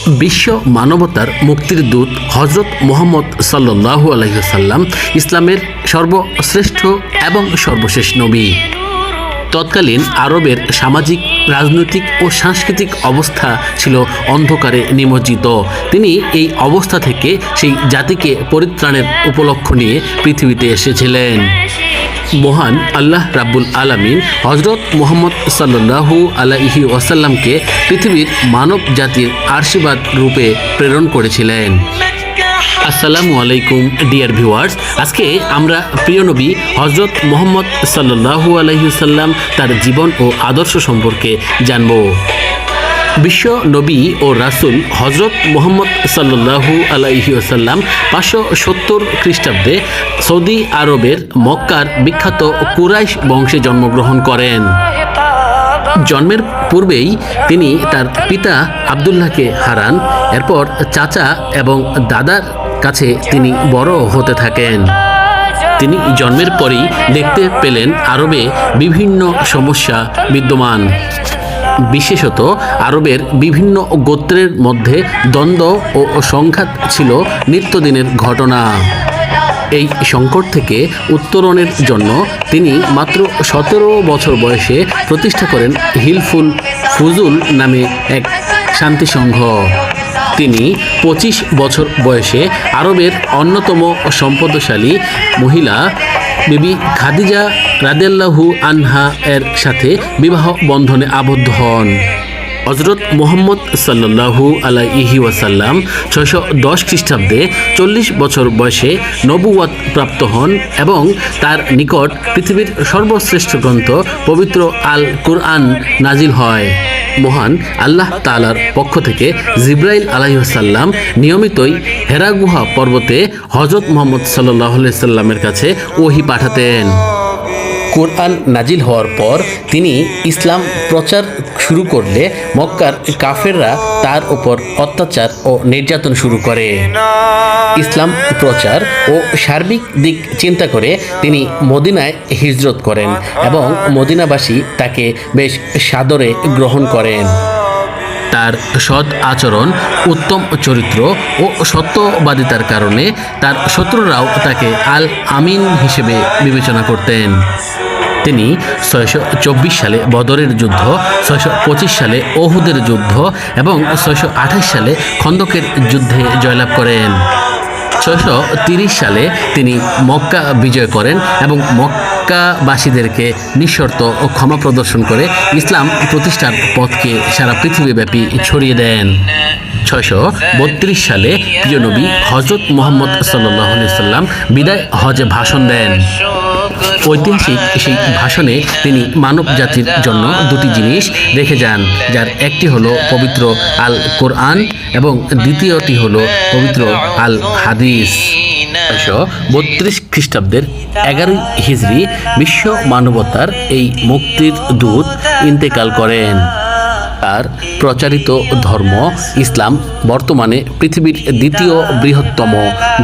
বিশ্ব মানবতার মুক্তির দূত হজরত মুহাম্মদ সাল্লাল্লাহু আলাইহি ওয়াসাল্লাম ইসলামের সর্বশ্রেষ্ঠ এবং সর্বশেষ নবী। তৎকালীন আরবের সামাজিক, রাজনৈতিক ও সাংস্কৃতিক অবস্থা ছিল অন্ধকারে নিমজ্জিত। তিনি এই অবস্থা থেকে সেই জাতিকে পরিত্রাণের উপলক্ষ নিয়ে পৃথিবীতে এসেছিলেন। মহান আল্লাহ রাব্বুল আলামিন হজরত মুহাম্মদ সাল্লাল্লাহু আলাইহি ওয়াসাল্লামকে পৃথিবীর মানব জাতির আশীর্বাদ রূপে প্রেরণ করেছিলেন। আসসালামু আলাইকুম ডিয়ার ভিউয়ার্স, আজকে আমরা প্রিয় নবী হজরত মুহাম্মদ সাল্লাল্লাহু আলাইহি ওয়াসাল্লাম তার জীবন ও আদর্শ সম্পর্কে জানব। বিশ্ব নবী ও রাসূল হজরত মুহাম্মদ সাল্লাল্লাহু আলাইহি ওয়াসাল্লাম 570 খ্রিস্টাব্দে সৌদি আরবের মক্কার বিখ্যাত কুরাইশ বংশে জন্মগ্রহণ করেন। জন্মের পূর্বেই তিনি তার পিতা আব্দুল্লাহকে হারান। এরপর চাচা এবং দাদার কাছে তিনি বড় হতে থাকেন। তিনি জন্মের পরই দেখতে পেলেন আরবে বিভিন্ন সমস্যা বিদ্যমান। বিশেষত আরবের বিভিন্ন গোত্রের মধ্যে দ্বন্দ্ব ও সংঘাত ছিল নিত্যদিনের ঘটনা। এই সংকট থেকে উত্তরণের জন্য তিনি মাত্র 17 বছর বয়সে প্রতিষ্ঠা করেন হিলফুল ফুজুল নামে এক শান্তি সংঘ। তিনি 25 বছর বয়সে আরবের অন্যতম সম্পদশালী মহিলা বিবি খাদিজা রাদিয়াল্লাহু আনহা এর সাথে বিবাহ বন্ধনে আবদ্ধ হন। হজরত মুহাম্মদ সাল্লাল্লাহু আলাইহি ওয়াসাল্লাম 610 খ্রিস্টাব্দে 40 বছর বয়সে নবুয়ত প্রাপ্ত হন এবং তার নিকট পৃথিবীর সর্বশ্রেষ্ঠ গ্রন্থ পবিত্র আল কুরআন নাজিল হয়। মহান আল্লাহ তাআলার পক্ষ থেকে জিবরাইল আলাইহিস সালাম নিয়মিতই হেরা গুহা পর্বতে হজরত মুহাম্মদ সাল্লাল্লাহু আলাইহি সাল্লামের কাছে ওহী পাঠাতেন। কোরআন নাজিল হওয়ার পর তিনি ইসলাম প্রচার শুরু করলে মক্কার কাফেররা তার উপর অত্যাচার ও নির্যাতন শুরু করে। ইসলাম প্রচার ও সার্বিক দিক চিন্তা করে তিনি মদিনায় হিজরত করেন এবং মদিনাবাসী তাকে বেশ সাদরে গ্রহণ করেন। তার সৎ আচরণ, উত্তম চরিত্র ও সত্যবাদিতার কারণে তার শত্রুরাও তাকে আল আমিন হিসেবে বিবেচনা করতেন। তিনি 624 সালে বদরের যুদ্ধ, 625 সালে ওহুদের যুদ্ধ এবং 628 সালে খন্দকের যুদ্ধে জয়লাভ করেন। 630 সালে তিনি মক্কা বিজয় করেন এবং মক্কাবাসীদেরকে নিঃশর্ত ও ক্ষমা প্রদর্শন করে ইসলাম প্রতিষ্ঠার পথকে সারা পৃথিবীব্যাপী ছড়িয়ে দেন। 632 সালে প্রিয় নবী হজরত মুহাম্মদ সাল্লাল্লাহু আলাইহি ওয়াসাল্লাম বিদায় হজে ভাষণ দেন। ঐতিহাসিক সেই ভাষণে তিনি মানব জাতির জন্য দুটি জিনিস রেখে যান, যার একটি হলো পবিত্র আল কোরআন এবং দ্বিতীয়টি হলো পবিত্র আল হাদিস। 632 খ্রিস্টাব্দের 11 হিজরি বিশ্ব মানবতার এই মুক্তির দূত ইন্তেকাল করেন। তার প্রচারিত ধর্ম ইসলাম বর্তমানে পৃথিবীর দ্বিতীয় বৃহত্তম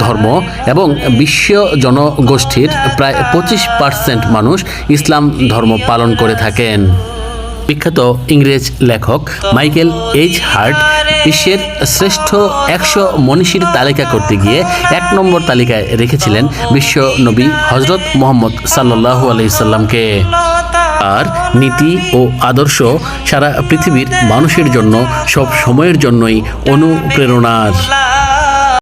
ধর্ম এবং বিশ্ব জনগোষ্ঠীর প্রায় 25% মানুষ ইসলাম ধর্ম পালন করে থাকেন। বিখ্যাত ইংরেজ লেখক মাইকেল এইচ হার্ট বিশ্বের শ্রেষ্ঠ 100 মনীষীর তালিকা করতে গিয়ে 1 নম্বর তালিকায় রেখেছিলেন বিশ্ব নবী হজরত মুহাম্মদ সাল্লাল্লাহু আলাইহি সাল্লামকে। আর নীতি ও আদর্শ সারা পৃথিবীর মানুষের জন্য সব সময়ের জন্যই অনুপ্রেরণার।